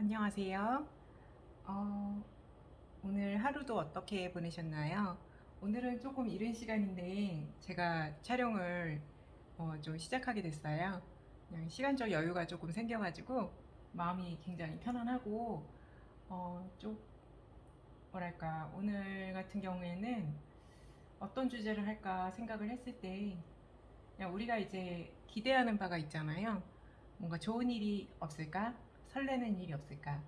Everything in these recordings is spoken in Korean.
안녕하세요. 어, 오늘 하루도 어떻게 보내셨나요? 오늘은 조금 이른 시간인데 제가 촬영을 좀 시작하게 됐어요. 그냥 시간적 여유가 조금 생겨가지고 마음이 굉장히 편안하고 좀 뭐랄까 오늘 같은 경우에는 어떤 주제를 할까 생각을 했을 때 그냥 우리가 이제 기대하는 바가 있잖아요. 뭔가 좋은 일이 없을까? 설레는 일이 없을까?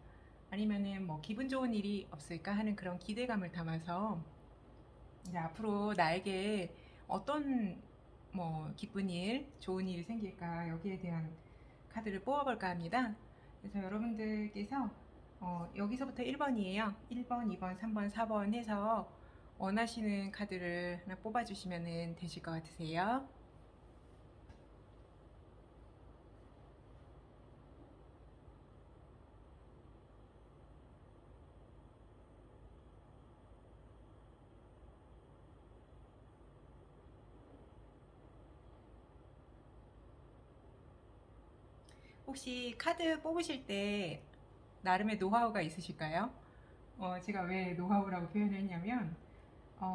아니면은 뭐 기분 좋은 일이 없을까 하는 그런 기대감을 담아서 이제 앞으로 나에게 어떤 뭐 기쁜 일, 좋은 일이 생길까 여기에 대한 카드를 뽑아볼까 합니다. 그래서 여러분들께서 여기서부터 1번이에요. 1번, 2번, 3번, 4번 해서 원하시는 카드를 하나 뽑아주시면 되실 것 같으세요. 혹시 카드 뽑으실 때 나름의 노하우가 있으실까요? 제가 왜 노하우라고 표현을 했냐면,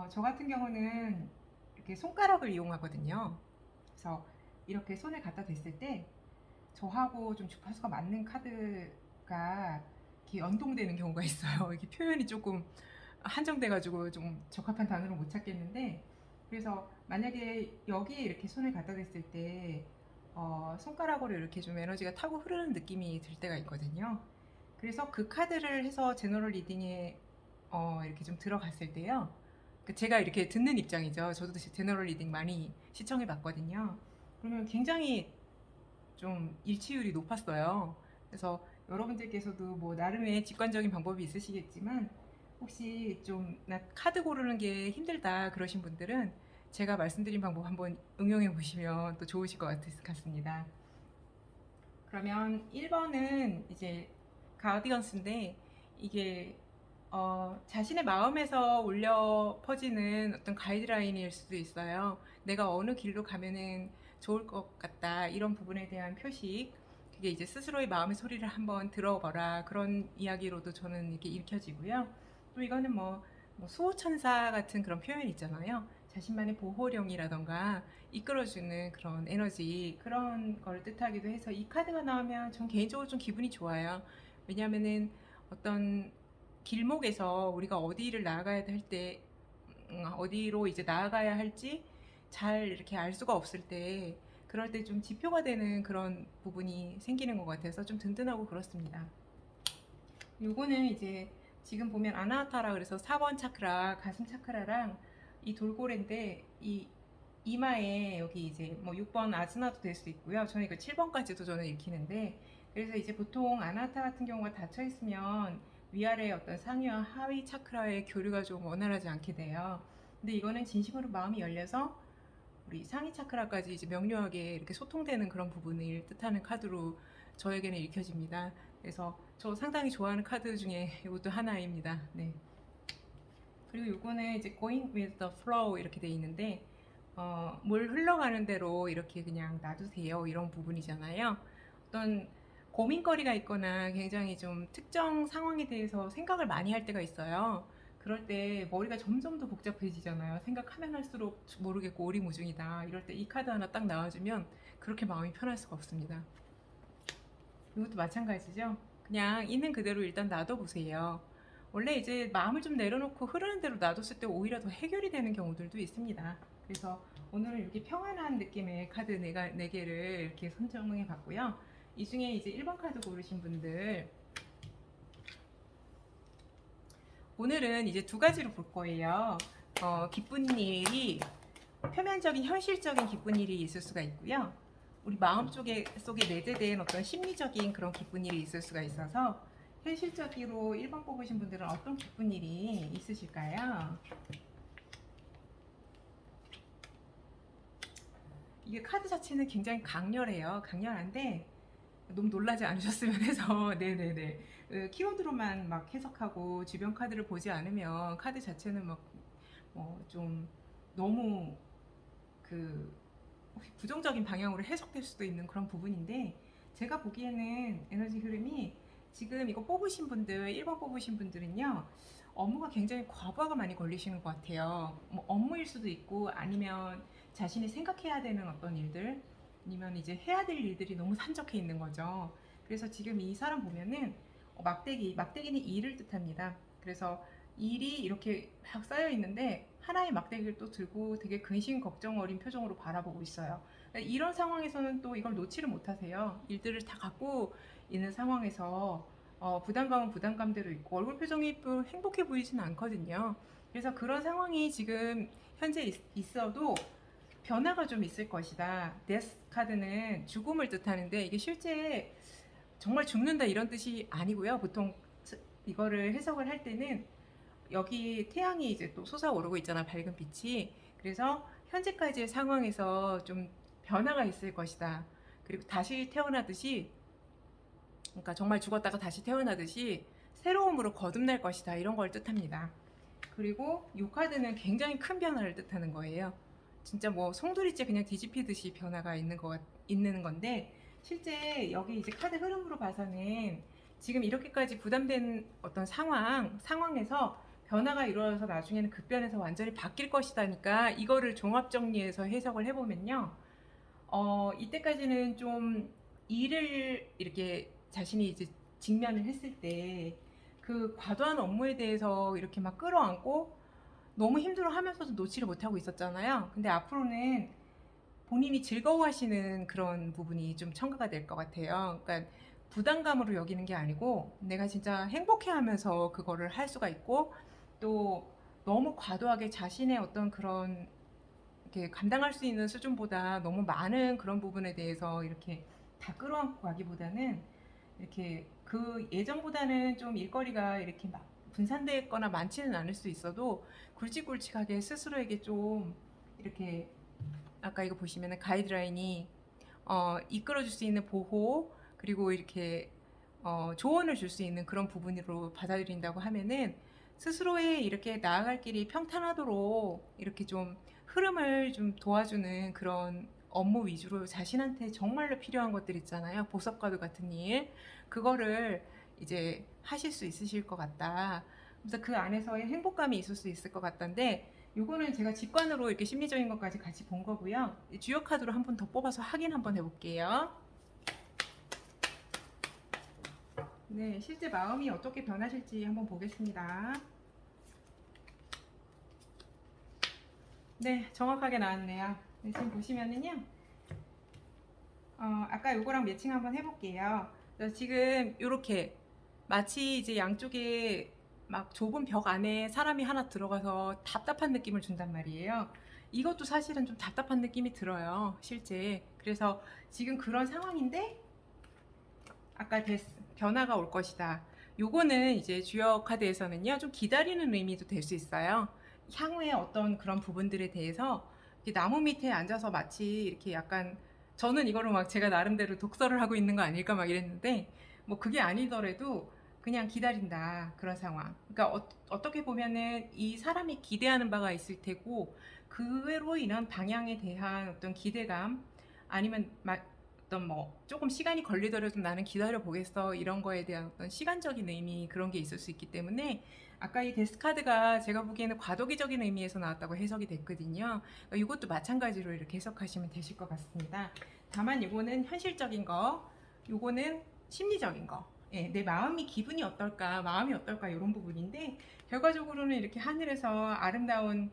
저 같은 경우는 이렇게 손가락을 이용하거든요. 그래서 이렇게 손에 갖다 댔을 때 저하고 좀 주파수가 맞는 카드가 이렇게 연동되는 경우가 있어요. 이게 표현이 조금 한정돼가지고 좀 적합한 단어를 못 찾겠는데, 그래서 만약에 여기에 이렇게 손을 갖다 댔을 때 손가락으로 이렇게 좀 에너지가 타고 흐르는 느낌이 들 때가 있거든요. 그래서 그 카드를 해서 제너럴 리딩에 이렇게 좀 들어갔을 때요. 제가 이렇게 듣는 입장이죠. 저도 제너럴 리딩 많이 시청해 봤거든요. 그러면 굉장히 좀 일치율이 높았어요. 그래서 여러분들께서도 뭐 나름의 직관적인 방법이 있으시겠지만 혹시 좀 나 카드 고르는 게 힘들다 그러신 분들은 제가 말씀드린 방법 한번 응용해 보시면 또 좋으실 것 같습니다. 그러면 1번은 이제 가디언스인데 이게 자신의 마음에서 울려 퍼지는 어떤 가이드라인일 수도 있어요. 내가 어느 길로 가면은 좋을 것 같다. 이런 부분에 대한 표식. 그게 이제 스스로의 마음의 소리를 한번 들어봐라. 그런 이야기로도 저는 이렇게 읽혀지고요. 또 이거는 뭐 수호천사 같은 그런 표현 있잖아요. 자신만의 보호령이라던가 이끌어주는 그런 에너지 그런 걸 뜻하기도 해서 이 카드가 나오면 전 개인적으로 좀 기분이 좋아요. 왜냐하면은 어떤 길목에서 우리가 어디를 나아가야 할 때, 어디로 이제 나아가야 할지 잘 이렇게 알 수가 없을 때, 그럴 때 좀 지표가 되는 그런 부분이 생기는 것 같아서 좀 든든하고 그렇습니다. 요거는 이제 지금 보면 아나하타라 그래서 4번 차크라, 가슴 차크라랑 이 돌고래인데, 이 이마에 여기 이제 뭐 6번 아즈나도 될 수 있고요. 저는 이거 7번까지도 저는 읽히는데, 그래서 이제 보통 아나타 같은 경우가 닫혀 있으면 위아래 어떤 상위와 하위 차크라의 교류가 좀 원활하지 않게 돼요. 근데 이거는 진심으로 마음이 열려서 우리 상위 차크라까지 이제 명료하게 이렇게 소통되는 그런 부분을 뜻하는 카드로 저에게는 읽혀집니다. 그래서 저 상당히 좋아하는 카드 중에 이것도 하나입니다. 네. 그리고 요거는 이제 going with the flow 이렇게 돼 있는데 물 흘러가는 대로 이렇게 그냥 놔두세요 이런 부분이잖아요. 어떤 고민거리가 있거나 굉장히 좀 특정 상황에 대해서 생각을 많이 할 때가 있어요. 그럴 때 머리가 점점 더 복잡해지잖아요. 생각하면 할수록 모르겠고 오리무중이다. 이럴 때 이 카드 하나 딱 나와주면 그렇게 마음이 편할 수가 없습니다. 이것도 마찬가지죠. 그냥 있는 그대로 일단 놔둬보세요. 원래 이제 마음을 좀 내려놓고 흐르는 대로 놔뒀을 때 오히려 더 해결이 되는 경우들도 있습니다. 그래서 오늘은 이렇게 평안한 느낌의 카드 네 개를 이렇게 선정해 봤고요. 이 중에 이제 1번 카드 고르신 분들, 오늘은 이제 두 가지로 볼 거예요. 기쁜 일이 표면적인 현실적인 기쁜 일이 있을 수가 있고요. 우리 마음 속에 내재된 어떤 심리적인 그런 기쁜 일이 있을 수가 있어서 현실적으로 1번 뽑으신 분들은 어떤 기쁜 일이 있으실까요? 이게 카드 자체는 굉장히 강렬해요. 강렬한데 너무 놀라지 않으셨으면 해서 네네네 키워드로만 막 해석하고 주변 카드를 보지 않으면 카드 자체는 막 좀 너무 그 부정적인 방향으로 해석될 수도 있는 그런 부분인데 제가 보기에는 에너지 흐름이 지금 이거 뽑으신 분들, 1번 뽑으신 분들은요, 업무가 굉장히 과부하가 많이 걸리시는 것 같아요. 뭐 업무일 수도 있고, 아니면 자신이 생각해야 되는 어떤 일들, 아니면 이제 해야 될 일들이 너무 산적해 있는 거죠. 그래서 지금 이 사람 보면은 막대기는 일을 뜻합니다. 그래서 일이 이렇게 막 쌓여 있는데 하나의 막대기를 또 들고 되게 근심 걱정 어린 표정으로 바라보고 있어요. 이런 상황에서는 또 이걸 놓지를 못하세요. 일들을 다 갖고 있는 상황에서 부담감은 부담감대로 있고 얼굴 표정이 또 행복해 보이지는 않거든요. 그래서 그런 상황이 지금 현재 있어도 변화가 좀 있을 것이다. 데스 카드는 죽음을 뜻하는데 이게 실제 정말 죽는다 이런 뜻이 아니고요. 보통 이거를 해석을 할 때는 여기 태양이 이제 또 솟아오르고 있잖아, 밝은 빛이. 그래서 현재까지의 상황에서 좀 변화가 있을 것이다. 그리고 다시 태어나듯이, 그러니까 정말 죽었다가 다시 태어나듯이 새로움으로 거듭날 것이다. 이런 걸 뜻합니다. 그리고 이 카드는 굉장히 큰 변화를 뜻하는 거예요. 진짜 뭐 송두리째 그냥 뒤집히듯이 변화가 있는 건데, 실제 여기 이제 카드 흐름으로 봐서는 지금 이렇게까지 부담된 어떤 상황에서 변화가 이루어져서 나중에는 급변해서 완전히 바뀔 것이다니까, 이거를 종합 정리해서 해석을 해보면요. 이때까지는 좀 일을 이렇게 자신이 이제 직면을 했을 때 그 과도한 업무에 대해서 이렇게 막 끌어안고 너무 힘들어 하면서도 놓지를 못하고 있었잖아요. 근데 앞으로는 본인이 즐거워하시는 그런 부분이 좀 첨가가 될 것 같아요. 그러니까 부담감으로 여기는 게 아니고 내가 진짜 행복해 하면서 그거를 할 수가 있고, 또 너무 과도하게 자신의 어떤 그런 이렇게 감당할 수 있는 수준보다 너무 많은 그런 부분에 대해서 이렇게 다 끌어안고 가기보다는 이렇게 그 예전보다는 좀 일거리가 이렇게 막 분산되거나 많지는 않을 수 있어도 굵직굵직하게 스스로에게 좀 이렇게, 아까 이거 보시면은 가이드라인이 이끌어줄 수 있는 보호, 그리고 이렇게 조언을 줄 수 있는 그런 부분으로 받아들인다고 하면은 스스로의 이렇게 나아갈 길이 평탄하도록 이렇게 좀 흐름을 좀 도와주는 그런 업무 위주로 자신한테 정말로 필요한 것들 있잖아요. 보석과도 같은 일. 그거를 이제 하실 수 있으실 것 같다. 그래서 그 안에서의 행복감이 있을 수 있을 것 같던데, 요거는 제가 직관으로 이렇게 심리적인 것까지 같이 본 거고요. 주요 카드로 한 번 더 뽑아서 확인 한번 해볼게요. 네, 실제 마음이 어떻게 변하실지 한번 보겠습니다. 네, 정확하게 나왔네요. 네, 지금 보시면은요, 아까 요거랑 매칭 한번 해볼게요. 지금 요렇게 마치 이제 양쪽에 막 좁은 벽 안에 사람이 하나 들어가서 답답한 느낌을 준단 말이에요. 이것도 사실은 좀 답답한 느낌이 들어요, 실제. 그래서 지금 그런 상황인데 아까 변화가 올 것이다. 요거는 이제 주요 카드에서는요, 좀 기다리는 의미도 될 수 있어요. 향후에 어떤 그런 부분들에 대해서 나무 밑에 앉아서 마치 이렇게 약간, 저는 이거로 막 제가 나름대로 독서를 하고 있는 거 아닐까 막 이랬는데, 뭐 그게 아니더라도 그냥 기다린다, 그런 상황. 그러니까 어떻게 보면은 이 사람이 기대하는 바가 있을 테고, 그로 인한 방향에 대한 어떤 기대감, 아니면 어떤 뭐 조금 시간이 걸리더라도 나는 기다려 보겠어, 이런 거에 대한 어떤 시간적인 의미, 그런 게 있을 수 있기 때문에 아까 이 데스 카드가 제가 보기에는 과도기적인 의미에서 나왔다고 해석이 됐거든요. 그러니까 이것도 마찬가지로 이렇게 해석하시면 되실 것 같습니다. 다만 이거는 현실적인 거, 요거는 심리적인 거. 예, 내 기분이 어떨까, 마음이 어떨까, 이런 부분인데, 결과적으로는 이렇게 하늘에서 아름다운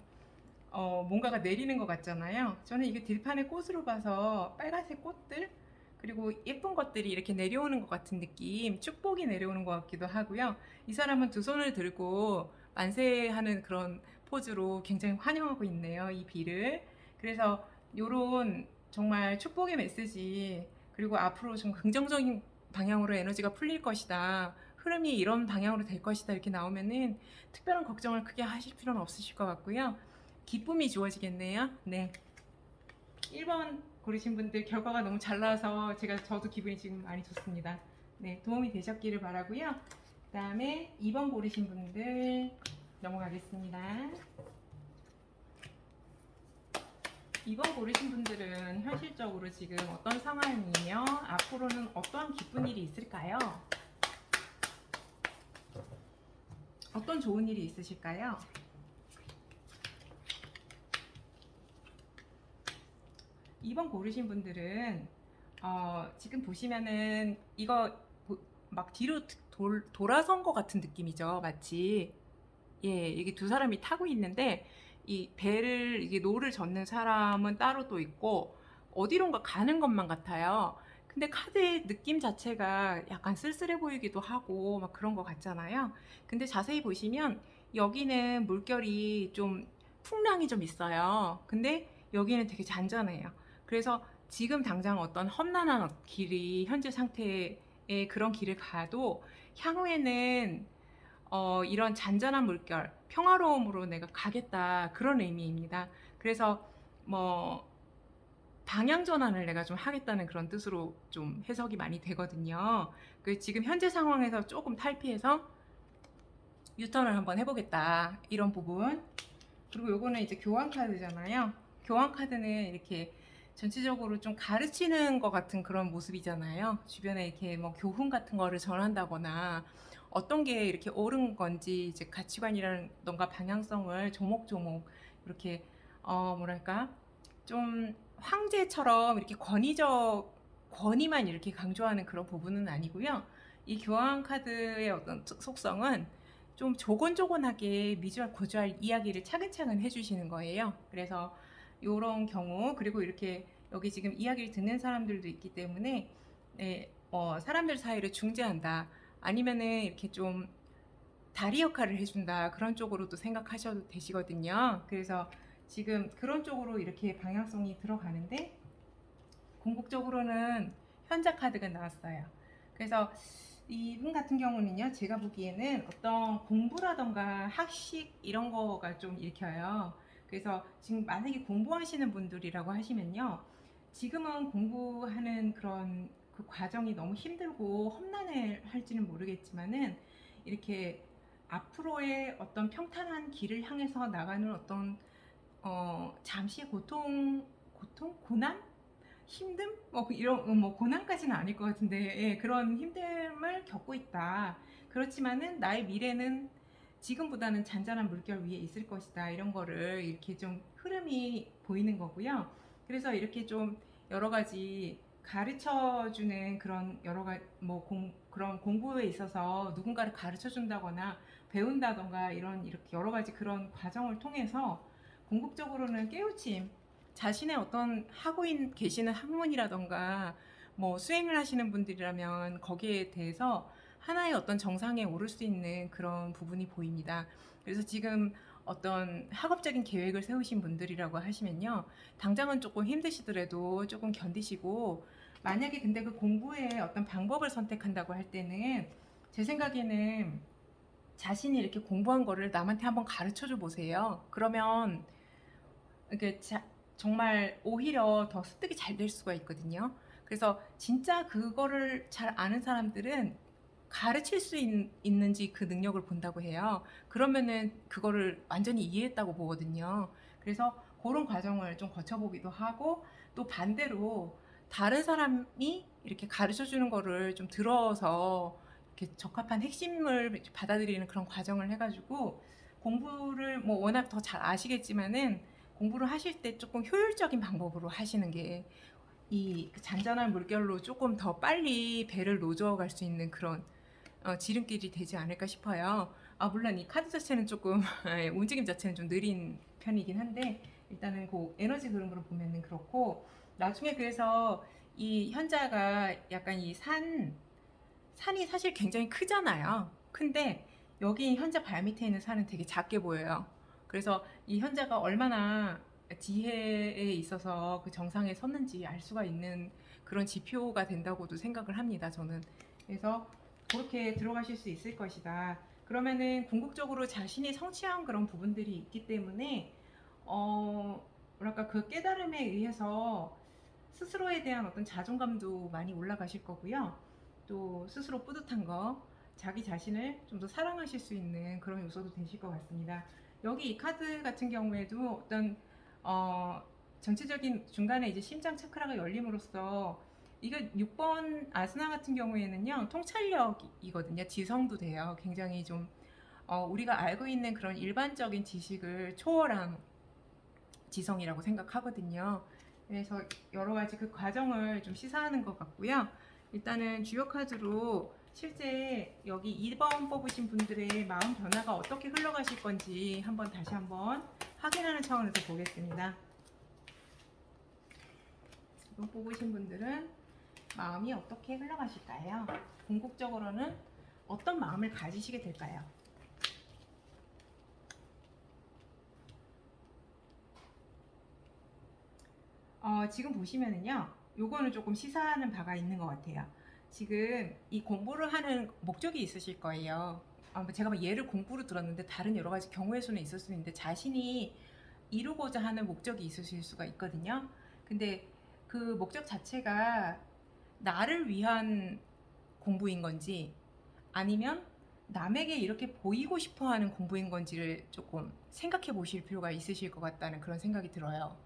뭔가가 내리는 것 같잖아요. 저는 이게 들판의 꽃으로 봐서 빨간색 꽃들, 그리고 예쁜 것들이 이렇게 내려오는 것 같은 느낌, 축복이 내려오는 것 같기도 하고요. 이 사람은 두 손을 들고 만세하는 그런 포즈로 굉장히 환영하고 있네요, 이 비를. 그래서 요런 정말 축복의 메시지, 그리고 앞으로 좀 긍정적인 방향으로 에너지가 풀릴 것이다, 흐름이 이런 방향으로 될 것이다, 이렇게 나오면은 특별한 걱정을 크게 하실 필요는 없으실 것 같고요. 기쁨이 주어지겠네요. 네. 1번 고르신 분들 결과가 너무 잘 나와서 저도 기분이 지금 많이 좋습니다. 네, 도움이 되셨기를 바라고요. 그 다음에 2번 고르신 분들 넘어가겠습니다. 2번 고르신 분들은 현실적으로 지금 어떤 상황이며 앞으로는 어떠한 기쁜 일이 있을까요? 어떤 좋은 일이 있으실까요? 2번 고르신 분들은 지금 보시면은 이거 막 뒤로 돌아선 것 같은 느낌이죠. 마치 예, 이게 두 사람이 타고 있는데 이 배를 이게 노를 젓는 사람은 따로 또 있고 어디론가 가는 것만 같아요. 근데 카드의 느낌 자체가 약간 쓸쓸해 보이기도 하고 막 그런 것 같잖아요. 근데 자세히 보시면 여기는 물결이 좀 풍랑이 좀 있어요. 근데 여기는 되게 잔잔해요. 그래서 지금 당장 어떤 험난한 길이 현재 상태의 그런 길을 가도 향후에는 이런 잔잔한 물결, 평화로움으로 내가 가겠다 그런 의미입니다. 그래서 뭐 방향 전환을 내가 좀 하겠다는 그런 뜻으로 좀 해석이 많이 되거든요. 그 지금 현재 상황에서 조금 탈피해서 유턴을 한번 해보겠다 이런 부분. 그리고 요거는 이제 교환 카드잖아요. 교환 카드는 이렇게 전체적으로 좀 가르치는 것 같은 그런 모습이잖아요. 주변에 이렇게 뭐 교훈 같은 거를 전한다거나 어떤 게 이렇게 옳은 건지 이제 가치관이라던가 방향성을 조목조목 이렇게 뭐랄까 좀 황제처럼 이렇게 권위만 이렇게 강조하는 그런 부분은 아니고요. 이 교환 카드의 어떤 속성은 좀 조곤조곤하게 미주알 고주알 이야기를 차근차근 해주시는 거예요. 그래서 이런 경우 그리고 이렇게 여기 지금 이야기를 듣는 사람들도 있기 때문에 네, 사람들 사이를 중재한다. 아니면은 이렇게 좀 다리 역할을 해준다. 그런 쪽으로도 생각하셔도 되시거든요. 그래서 지금 그런 쪽으로 이렇게 방향성이 들어가는데 궁극적으로는 현자 카드가 나왔어요. 그래서 이분 같은 경우는요, 제가 보기에는 어떤 공부라던가 학식 이런 거가 좀 읽혀요. 그래서 지금 만약에 공부하시는 분들이라고 하시면요, 지금은 공부하는 그런 그 과정이 너무 힘들고 험난해 할지는 모르겠지만은 이렇게 앞으로의 어떤 평탄한 길을 향해서 나가는 어떤 잠시의 고난? 힘듦? 이런 고난까지는 아닐 것 같은데 예, 그런 힘듦을 겪고 있다. 그렇지만은 나의 미래는 지금보다는 잔잔한 물결 위에 있을 것이다. 이런 거를 이렇게 좀 흐름이 보이는 거고요. 그래서 이렇게 좀 여러 가지 가르쳐 주는 그런 여러 가지 그런 공부에 있어서 누군가를 가르쳐 준다거나 배운다던가 이렇게 여러 가지 그런 과정을 통해서 궁극적으로는 깨우침, 자신의 어떤 계시는 학문이라던가 뭐 수행을 하시는 분들이라면 거기에 대해서 하나의 어떤 정상에 오를 수 있는 그런 부분이 보입니다. 그래서 지금 어떤 학업적인 계획을 세우신 분들이라고 하시면요, 당장은 조금 힘드시더라도 조금 견디시고, 만약에 근데 그 공부의 어떤 방법을 선택한다고 할 때는 제 생각에는 자신이 이렇게 공부한 거를 남한테 한번 가르쳐 줘 보세요. 그러면 이게 정말 오히려 더 습득이 잘 될 수가 있거든요. 그래서 진짜 그거를 잘 아는 사람들은 가르칠 수 있는지 그 능력을 본다고 해요. 그러면은 그거를 완전히 이해했다고 보거든요. 그래서 그런 과정을 좀 거쳐보기도 하고, 또 반대로 다른 사람이 이렇게 가르쳐 주는 거를 좀 들어서 이렇게 적합한 핵심을 받아들이는 그런 과정을 해가지고 공부를 뭐 워낙 더 잘 아시겠지만은 공부를 하실 때 조금 효율적인 방법으로 하시는 게 이 잔잔한 물결로 조금 더 빨리 배를 노저어 갈 수 있는 그런 지름길이 되지 않을까 싶어요. 물론 이 카드 자체는 조금 움직임 자체는 좀 느린 편이긴 한데 일단은 그 에너지 흐름으로 보면은 그렇고, 나중에 그래서 이 현자가 약간 산이 사실 굉장히 크잖아요. 근데 여기 현자 발밑에 있는 산은 되게 작게 보여요. 그래서 이 현자가 얼마나 지혜에 있어서 그 정상에 섰는지 알 수가 있는 그런 지표가 된다고도 생각을 합니다, 저는. 그래서 그렇게 들어가실 수 있을 것이다. 그러면은 궁극적으로 자신이 성취한 그런 부분들이 있기 때문에 뭐랄까 그 깨달음에 의해서 스스로에 대한 어떤 자존감도 많이 올라가실 거고요. 또 스스로 뿌듯한 거, 자기 자신을 좀 더 사랑하실 수 있는 그런 요소도 되실 것 같습니다. 여기 이 카드 같은 경우에도 어떤 전체적인 중간에 이제 심장 차크라가 열림으로써 이거 6번 아스나 같은 경우에는요 통찰력이거든요. 지성도 돼요. 굉장히 좀 우리가 알고 있는 그런 일반적인 지식을 초월한 지성이라고 생각하거든요. 그래서 여러 가지 그 과정을 좀 시사하는 것 같고요. 일단은 주요 카드로 실제 여기 2번 뽑으신 분들의 마음 변화가 어떻게 흘러가실 건지 다시 한번 확인하는 차원에서 보겠습니다. 2번 뽑으신 분들은 마음이 어떻게 흘러가실까요? 궁극적으로는 어떤 마음을 가지시게 될까요? 지금 보시면은요, 요거는 조금 시사하는 바가 있는 것 같아요. 지금 이 공부를 하는 목적이 있으실 거예요. 제가 뭐 예를 공부로 들었는데 다른 여러 가지 경우의 수는 있을 수 있는데 자신이 이루고자 하는 목적이 있으실 수가 있거든요. 근데 그 목적 자체가 나를 위한 공부인 건지 아니면 남에게 이렇게 보이고 싶어 하는 공부인 건지를 조금 생각해 보실 필요가 있으실 것 같다는 그런 생각이 들어요.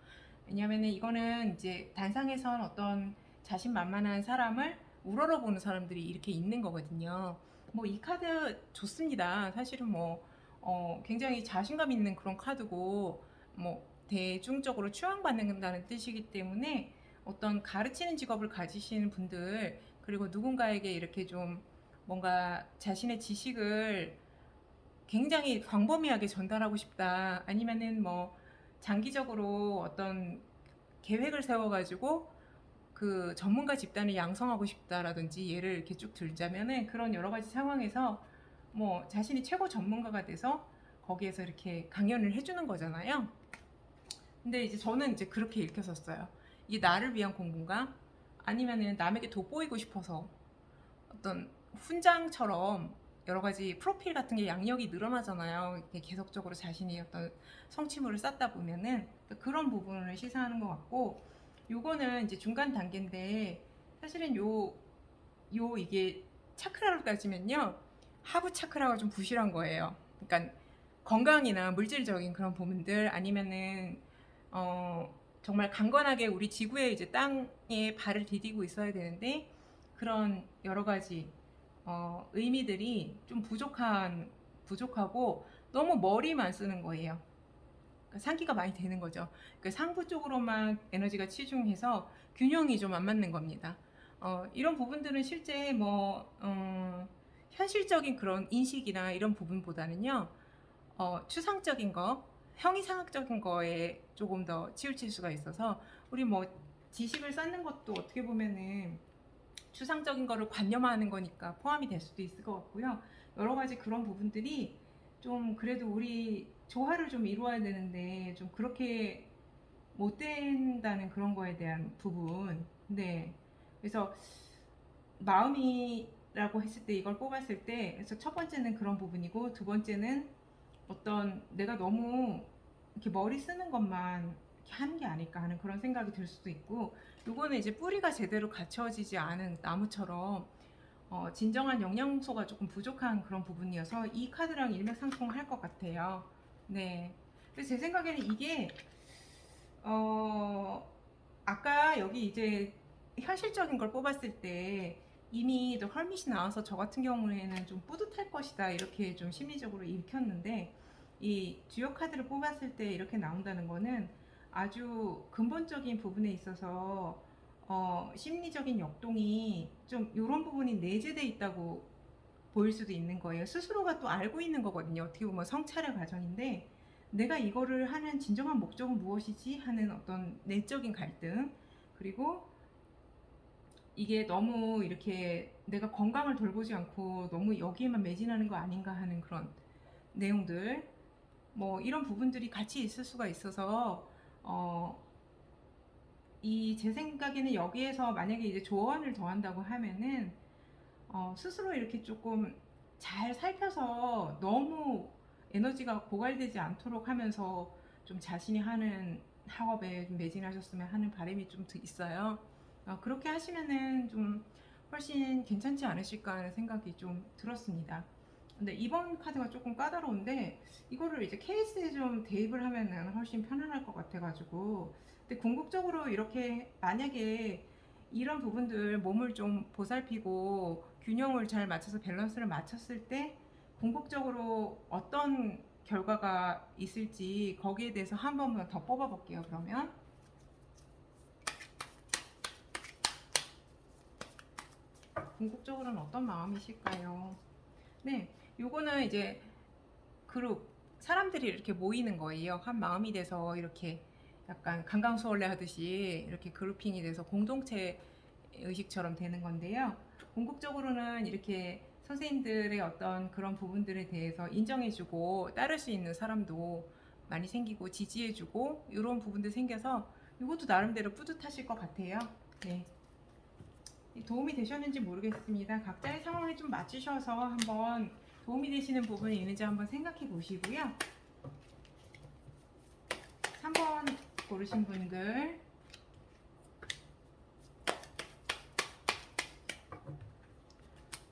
왜냐면은 이거는 이제 단상에선 어떤 자신만만한 사람을 우러러보는 사람들이 이렇게 있는 거거든요. 뭐 이 카드 좋습니다. 사실은 뭐 굉장히 자신감 있는 그런 카드고 뭐 대중적으로 추앙받는다는 뜻이기 때문에 어떤 가르치는 직업을 가지시는 분들 그리고 누군가에게 이렇게 좀 뭔가 자신의 지식을 굉장히 광범위하게 전달하고 싶다. 아니면은 뭐 장기적으로 어떤 계획을 세워가지고 그 전문가 집단을 양성하고 싶다라든지 예를 이렇게 쭉 들자면은 그런 여러 가지 상황에서 뭐 자신이 최고 전문가가 돼서 거기에서 이렇게 강연을 해주는 거잖아요. 근데 이제 저는 이제 그렇게 읽혔었어요. 이게 나를 위한 공부인가? 아니면은 남에게 돋보이고 싶어서 어떤 훈장처럼 여러 가지 프로필 같은 게 양력이 늘어나잖아요. 이렇게 계속적으로 자신이 어떤 성취물을 쌓다 보면은 그런 부분을 시사하는 것 같고, 요거는 이제 중간 단계인데 사실은 이게 차크라로 따지면요 하부 차크라가 좀 부실한 거예요. 그러니까 건강이나 물질적인 그런 부분들 아니면은 정말 강건하게 우리 지구의 이제 땅에 발을 디디고 있어야 되는데 그런 여러 가지 의미들이 좀 부족하고 너무 머리만 쓰는 거예요. 그러니까 상기가 많이 되는 거죠. 그러니까 상부 쪽으로만 에너지가 치중해서 균형이 좀 안 맞는 겁니다. 이런 부분들은 실제 현실적인 그런 인식이나 이런 부분보다는요, 추상적인 거, 형이상학적인 거에 조금 더 치우칠 수가 있어서 우리 뭐 지식을 쌓는 것도 어떻게 보면은 추상적인 거를 관념하는 거니까 포함이 될 수도 있을 것 같고요. 여러 가지 그런 부분들이 좀 그래도 우리 조화를 좀 이루어야 되는데 좀 그렇게 못 된다는 그런 거에 대한 부분. 네. 그래서 마음이라고 했을 때 이걸 뽑았을 때 그래서 첫 번째는 그런 부분이고 두 번째는 어떤 내가 너무 이렇게 머리 쓰는 것만 이렇게 하는 게 아닐까 하는 그런 생각이 들 수도 있고 요거는 이제 뿌리가 제대로 갖춰지지 않은 나무처럼 진정한 영양소가 조금 부족한 그런 부분이어서 이 카드랑 일맥상통할 것 같아요. 네. 그래서 제 생각에는 이게 어, 아까 여기 이제 현실적인 걸 뽑았을 때 이미 더 헐밋이 나와서 저 같은 경우에는 좀 뿌듯할 것이다 이렇게 좀 심리적으로 읽혔는데 이 주요 카드를 뽑았을 때 이렇게 나온다는 거는 아주 근본적인 부분에 있어서 심리적인 역동이 좀 이런 부분이 내재돼 있다고 보일 수도 있는 거예요. 스스로가 또 알고 있는 거거든요. 어떻게 보면 성찰의 과정인데 내가 이거를 하는 진정한 목적은 무엇이지 하는 어떤 내적인 갈등 그리고 이게 너무 이렇게 내가 건강을 돌보지 않고 너무 여기에만 매진하는 거 아닌가 하는 그런 내용들 뭐 이런 부분들이 같이 있을 수가 있어서 이 제 생각에는 여기에서 만약에 이제 조언을 더한다고 하면은 스스로 이렇게 조금 잘 살펴서 너무 에너지가 고갈되지 않도록 하면서 좀 자신이 하는 학업에 좀 매진하셨으면 하는 바람이 좀 있어요. 그렇게 하시면은 좀 훨씬 괜찮지 않으실까 하는 생각이 좀 들었습니다. 근데 이번 카드가 조금 까다로운데 이거를 이제 케이스에 좀 대입을 하면은 훨씬 편안할 것 같아가지고 근데 궁극적으로 이렇게 만약에 이런 부분들 몸을 좀 보살피고 균형을 잘 맞춰서 밸런스를 맞췄을 때 궁극적으로 어떤 결과가 있을지 거기에 대해서 한 번만 더 뽑아 볼게요. 그러면 궁극적으로는 어떤 마음이실까요? 네, 요거는 이제 그룹 사람들이 이렇게 모이는 거예요. 한 마음이 돼서 이렇게 약간 강강수월래 하듯이 이렇게 그룹핑이 돼서 공동체 의식처럼 되는 건데요. 궁극적으로는 이렇게 선생님들의 어떤 그런 부분들에 대해서 인정해주고 따를 수 있는 사람도 많이 생기고 지지해주고 이런 부분들 생겨서 이것도 나름대로 뿌듯하실 것 같아요. 네. 도움이 되셨는지 모르겠습니다. 각자의 상황에 좀 맞추셔서 한번 도움이 되시는 부분이 있는지 한번 생각해 보시고요. 3번 고르신 분들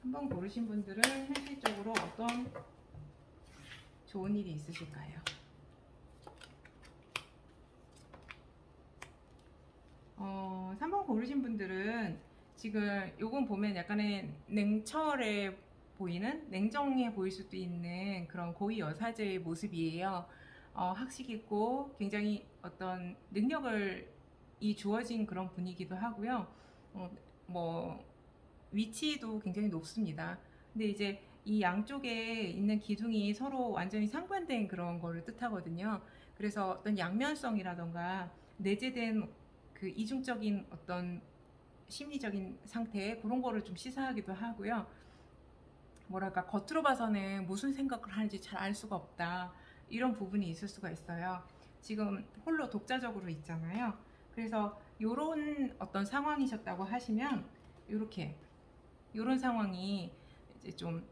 3번 고르신 분들은 현실적으로 어떤 좋은 일이 있으실까요? 3번 고르신 분들은 지금 요건 보면 약간의 냉철해 보이는 냉정해 보일 수도 있는 그런 고위 여사제의 모습이에요. 학식 있고 굉장히 어떤 능력을 이 주어진 그런 분이기도 하고요. 뭐 위치도 굉장히 높습니다. 근데 이제 이 양쪽에 있는 기둥이 서로 완전히 상반된 그런 거를 뜻하거든요. 그래서 어떤 양면성이라던가 내재된 그 이중적인 어떤 심리적인 상태 그런 거를 좀 시사하기도 하고요. 뭐랄까 겉으로 봐서는 무슨 생각을 하는지 잘 알 수가 없다 이런 부분이 있을 수가 있어요. 지금 홀로 독자적으로 있잖아요. 그래서 이런 어떤 상황이셨다고 하시면 이렇게 이런 상황이 이제 좀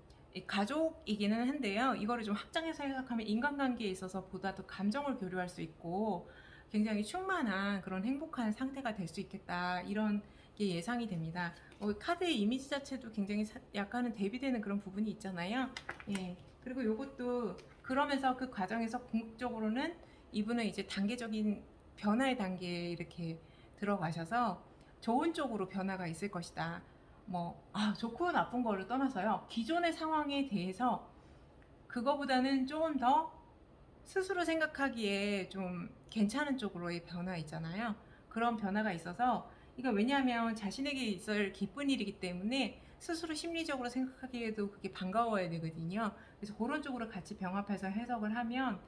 가족이기는 한데요. 이거를 좀 확장해서 해석하면 인간관계에 있어서 보다 더 감정을 교류할 수 있고 굉장히 충만한 그런 행복한 상태가 될 수 있겠다 이런 게 예상이 됩니다. 카드의 이미지 자체도 굉장히 약간은 대비되는 그런 부분이 있잖아요. 예. 그리고 이것도 그러면서 그 과정에서 궁극적으로는 이분은 이제 단계적인 변화의 단계에 이렇게 들어가셔서 좋은 쪽으로 변화가 있을 것이다. 좋고 나쁜 거를 떠나서요. 기존의 상황에 대해서 그거보다는 조금 더 스스로 생각하기에 좀 괜찮은 쪽으로의 변화 있잖아요. 그런 변화가 있어서 이거 왜냐하면 자신에게 있을 기쁜 일이기 때문에 스스로 심리적으로 생각하기에도 그게 반가워야 되거든요. 그래서 그런 쪽으로 같이 병합해서 해석을 하면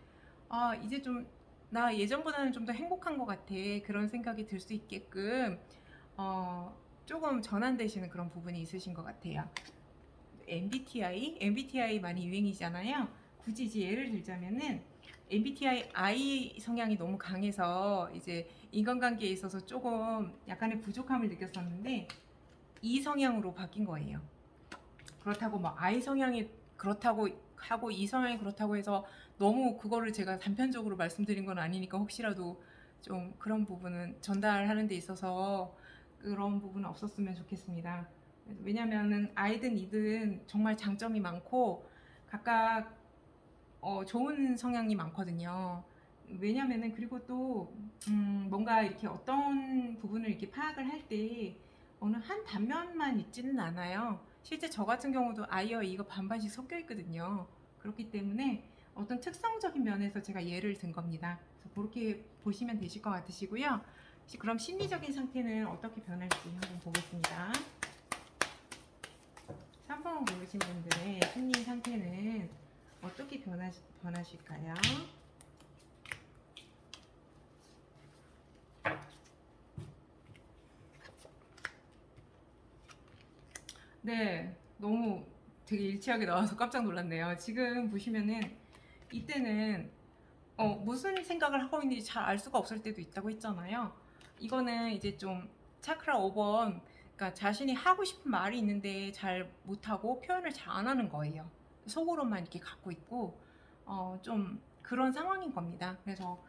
이제 좀 나 예전보다는 좀 더 행복한 것 같아 그런 생각이 들 수 있게끔 조금 전환되시는 그런 부분이 있으신 것 같아요. MBTI 많이 유행이잖아요. 굳이 이제 예를 들자면은 MBTI I 성향이 너무 강해서 이제 인간관계에 있어서 조금 약간의 부족함을 느꼈었는데 E 성향으로 바뀐 거예요. 그렇다고 뭐 I 성향이 그렇다고 하고 E 성향이 그렇다고 해서 너무 그거를 제가 단편적으로 말씀드린 건 아니니까 혹시라도 좀 그런 부분은 전달하는 데 있어서 그런 부분은 없었으면 좋겠습니다. 왜냐면은 I든 E든 정말 장점이 많고 각각 좋은 성향이 많거든요. 왜냐면은 그리고 또 뭔가 이렇게 어떤 부분을 이렇게 파악을 할 때 어느 한 단면만 있지는 않아요. 실제 저 같은 경우도 I와 E가 반반씩 섞여 있거든요. 그렇기 때문에 어떤 특성적인 면에서 제가 예를 든 겁니다. 그래서 그렇게 보시면 되실 것 같으시고요. 그럼 심리적인 상태는 어떻게 변할지 한번 보겠습니다. 3번 고르신 분들의 심리 상태는 어떻게 변하실까요? 네, 너무 되게 일치하게 나와서 깜짝 놀랐네요. 지금 보시면은 이때는 무슨 생각을 하고 있는지 잘 알 수가 없을 때도 있다고 했잖아요. 이거는 이제 좀 차크라 5번, 그러니까 자신이 하고 싶은 말이 있는데 잘 못하고 표현을 잘 안 하는 거예요. 속으로만 이렇게 갖고 있고, 좀 그런 상황인 겁니다. 그래서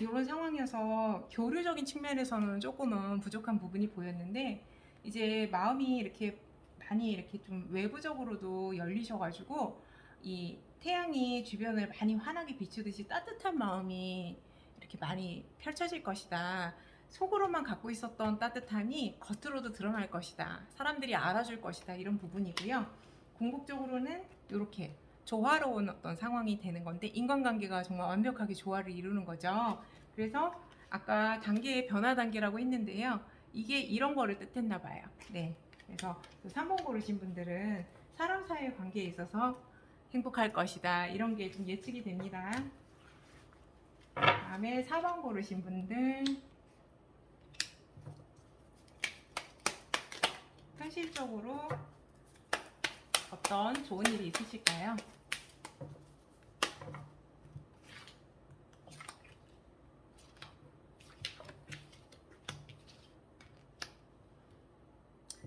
이런 상황이어서 교류적인 측면에서는 조금은 부족한 부분이 보였는데, 이제 마음이 이렇게 많이 이렇게 좀 외부적으로도 열리셔가지고, 이 태양이 주변을 많이 환하게 비추듯이 따뜻한 마음이 이렇게 많이 펼쳐질 것이다. 속으로만 갖고 있었던 따뜻함이 겉으로도 드러날 것이다. 사람들이 알아줄 것이다. 이런 부분이고요. 궁극적으로는 이렇게 조화로운 어떤 상황이 되는 건데 인간관계가 정말 완벽하게 조화를 이루는 거죠. 그래서 아까 단계의 변화 단계라고 했는데요. 이게 이런 거를 뜻했나 봐요. 네. 그래서 3번 고르신 분들은 사람 사이의 관계에 있어서 행복할 것이다. 이런 게 좀 예측이 됩니다. 다음에 4번 고르신 분들 현실적으로 어떤 좋은 일이 있으실까요?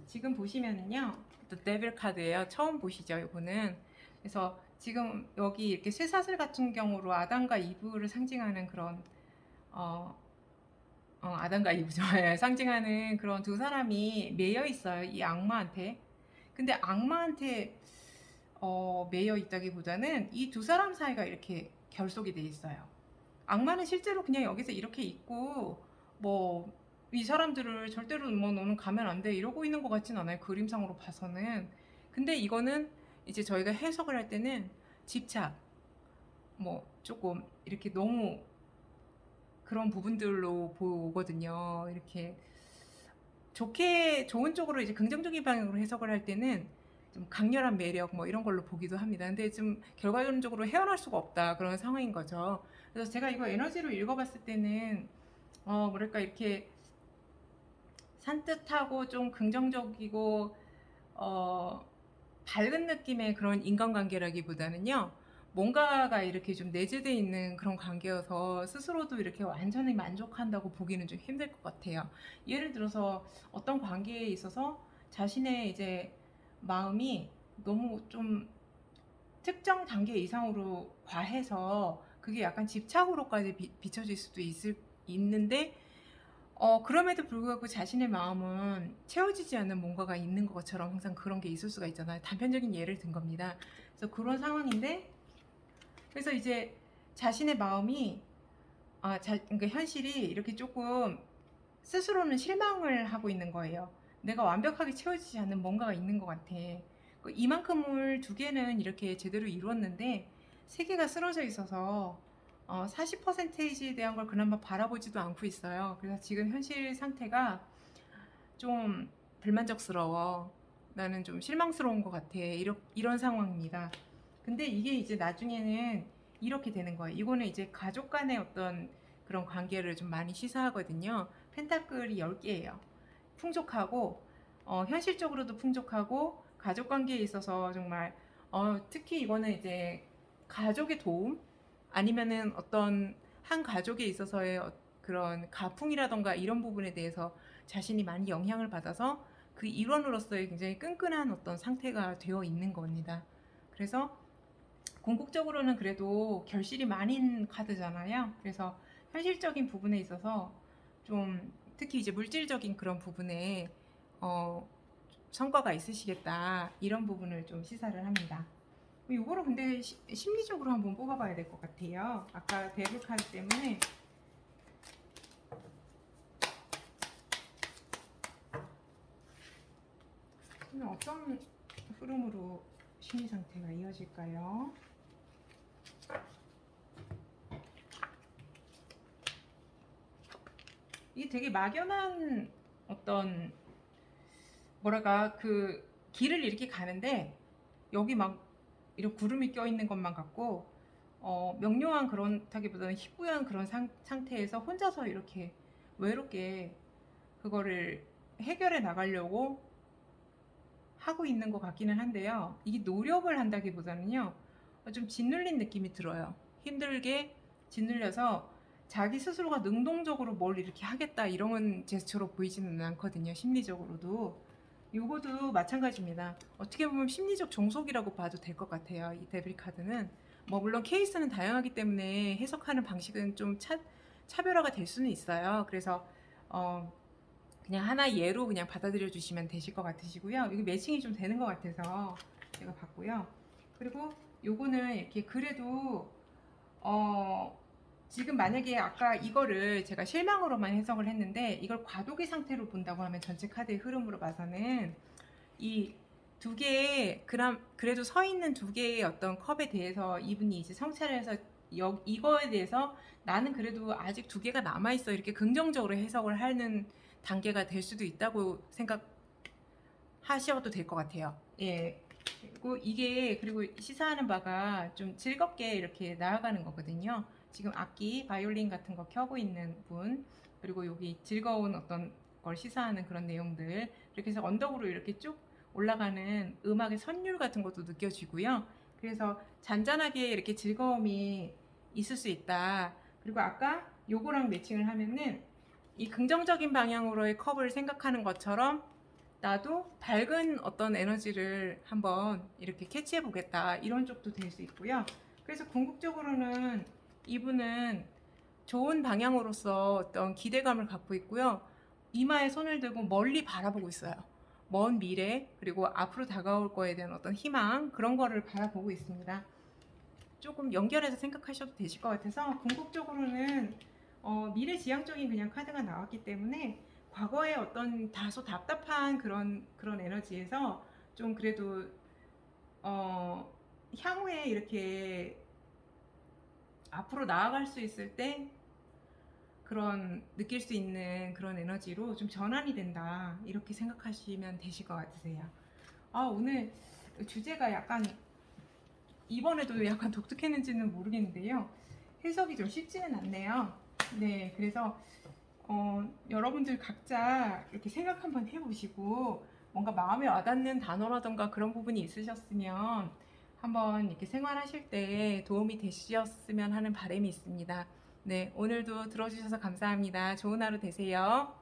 지금 보시면은요, 또 데빌 카드예요. 처음 보시죠, 이거는. 그래서 지금 여기 이렇게 쇠사슬 같은 경우로 아담과 이브를 상징하는 그런 아담과 이브죠. 예, 상징하는 그런 두 사람이 매여 있어요, 이 악마한테. 근데 악마한테 매여 있다기보다는 이 두 사람 사이가 이렇게 결속이 돼 있어요. 악마는 실제로 그냥 여기서 이렇게 있고 뭐 이 사람들을 절대로 뭐 너는 가면 안 돼 이러고 있는 것 같진 않아요. 그림상으로 봐서는. 근데 이거는 이제 저희가 해석을 할 때는 집착 뭐 조금 이렇게 너무 그런 부분들로 보거든요. 이렇게 좋게 좋은 쪽으로 이제 긍정적인 방향으로 해석을 할 때는 좀 강렬한 매력 뭐 이런 걸로 보기도 합니다. 근데 좀 결과론적으로 헤어날 수가 없다 그런 상황인 거죠. 그래서 제가 이거 에너지로 읽어봤을 때는 뭐랄까 이렇게 산뜻하고 좀 긍정적이고 어, 밝은 느낌의 그런 인간관계라기보다는요. 뭔가가 이렇게 좀 내재되어 있는 그런 관계여서 스스로도 이렇게 완전히 만족한다고 보기는 좀 힘들 것 같아요. 예를 들어서 어떤 관계에 있어서 자신의 이제 마음이 너무 좀 특정 단계 이상으로 과해서 그게 약간 집착으로까지 비춰질 수도 있는데 그럼에도 불구하고 자신의 마음은 채워지지 않는 뭔가가 있는 것처럼 항상 그런 게 있을 수가 있잖아요. 단편적인 예를 든 겁니다. 그래서 그런 상황인데, 그래서 이제 자신의 마음이, 그러니까 현실이 이렇게 조금 스스로는 실망을 하고 있는 거예요. 내가 완벽하게 채워지지 않는 뭔가가 있는 것 같아. 이만큼을 두 개는 이렇게 제대로 이루었는데, 세 개가 쓰러져 있어서 40%에 대한 걸 그나마 바라보지도 않고 있어요. 그래서 지금 현실 상태가 좀 불만족스러워. 나는 좀 실망스러운 것 같아. 이런 상황입니다. 근데 이게 이제 나중에는 이렇게 되는 거예요. 이거는 이제 가족 간의 어떤 그런 관계를 좀 많이 시사하거든요. 펜타클이 10개예요. 풍족하고, 현실적으로도 풍족하고, 가족 관계에 있어서 정말, 특히 이거는 이제 가족의 도움? 아니면은 어떤 한 가족에 있어서의 그런 가풍이라던가 이런 부분에 대해서 자신이 많이 영향을 받아서 그 일원으로서의 굉장히 끈끈한 어떤 상태가 되어 있는 겁니다. 그래서 궁극적으로는 그래도 결실이 많은 카드잖아요. 그래서 현실적인 부분에 있어서 좀 특히 이제 물질적인 그런 부분에 어, 성과가 있으시겠다 이런 부분을 좀 시사를 합니다. 이거를 근데 심리적으로 한번 뽑아봐야 될 것 같아요. 아까 데블 카드 때문에 어떤 흐름으로 심리 상태가 이어질까요? 이게 되게 막연한 어떤 뭐랄까 그 길을 이렇게 가는데 여기 막 이런 구름이 껴있는 것만 같고 명료한 그렇다기보다는 희뿌연 그런 상태에서 혼자서 이렇게 외롭게 그거를 해결해 나가려고 하고 있는 것 같기는 한데요. 이게 노력을 한다기보다는요, 좀 짓눌린 느낌이 들어요. 힘들게 짓눌려서 자기 스스로가 능동적으로 뭘 이렇게 하겠다 이런 제스처로 보이지는 않거든요. 심리적으로도. 요거도 마찬가지입니다. 어떻게 보면 심리적 종속이라고 봐도 될 것 같아요. 이 데빌 카드는. 뭐 물론 케이스는 다양하기 때문에 해석하는 방식은 좀 차별화가 될 수는 있어요. 그래서 그냥 하나 예로 그냥 받아들여 주시면 되실 것 같으시고요. 이게 매칭이 좀 되는 것 같아서 제가 봤고요. 그리고 요거는 이렇게 그래도 지금 만약에 아까 이거를 제가 실망으로만 해석을 했는데 이걸 과도기 상태로 본다고 하면 전체 카드의 흐름으로 봐서는 이 두 개의 그래도 서 있는 두 개의 어떤 컵에 대해서 이분이 이제 성찰을 해서 이거에 대해서 나는 그래도 아직 두 개가 남아 있어 이렇게 긍정적으로 해석을 하는 단계가 될 수도 있다고 생각하셔도 될 것 같아요. 예. 그리고 시사하는 바가 좀 즐겁게 이렇게 나아가는 거거든요. 지금 악기, 바이올린 같은 거 켜고 있는 분, 그리고 여기 즐거운 어떤 걸 시사하는 그런 내용들, 이렇게 해서 언덕으로 이렇게 쭉 올라가는 음악의 선율 같은 것도 느껴지고요. 그래서 잔잔하게 이렇게 즐거움이 있을 수 있다. 그리고 아까 요거랑 매칭을 하면은 이 긍정적인 방향으로의 컵을 생각하는 것처럼 나도 밝은 어떤 에너지를 한번 이렇게 캐치해 보겠다 이런 쪽도 될 수 있고요. 그래서 궁극적으로는 이분은 좋은 방향으로서 어떤 기대감을 갖고 있고요. 이마에 손을 들고 멀리 바라보고 있어요. 먼 미래 그리고 앞으로 다가올 거에 대한 어떤 희망 그런 거를 바라보고 있습니다. 조금 연결해서 생각하셔도 되실 것 같아서 궁극적으로는 미래지향적인 그냥 카드가 나왔기 때문에 과거의 어떤 다소 답답한 그런 에너지에서 좀 그래도 향후에 이렇게 앞으로 나아갈 수 있을 때 그런 느낄 수 있는 그런 에너지로 좀 전환이 된다 이렇게 생각하시면 되실 것 같으세요. 오늘 주제가 약간 이번에도 약간 독특했는지는 모르겠는데요. 해석이 좀 쉽지는 않네요. 네, 그래서 여러분들 각자 이렇게 생각 한번 해보시고 뭔가 마음에 와닿는 단어라던가 그런 부분이 있으셨으면 한번 이렇게 생활하실 때 도움이 되셨으면 하는 바람이 있습니다. 네, 오늘도 들어주셔서 감사합니다. 좋은 하루 되세요.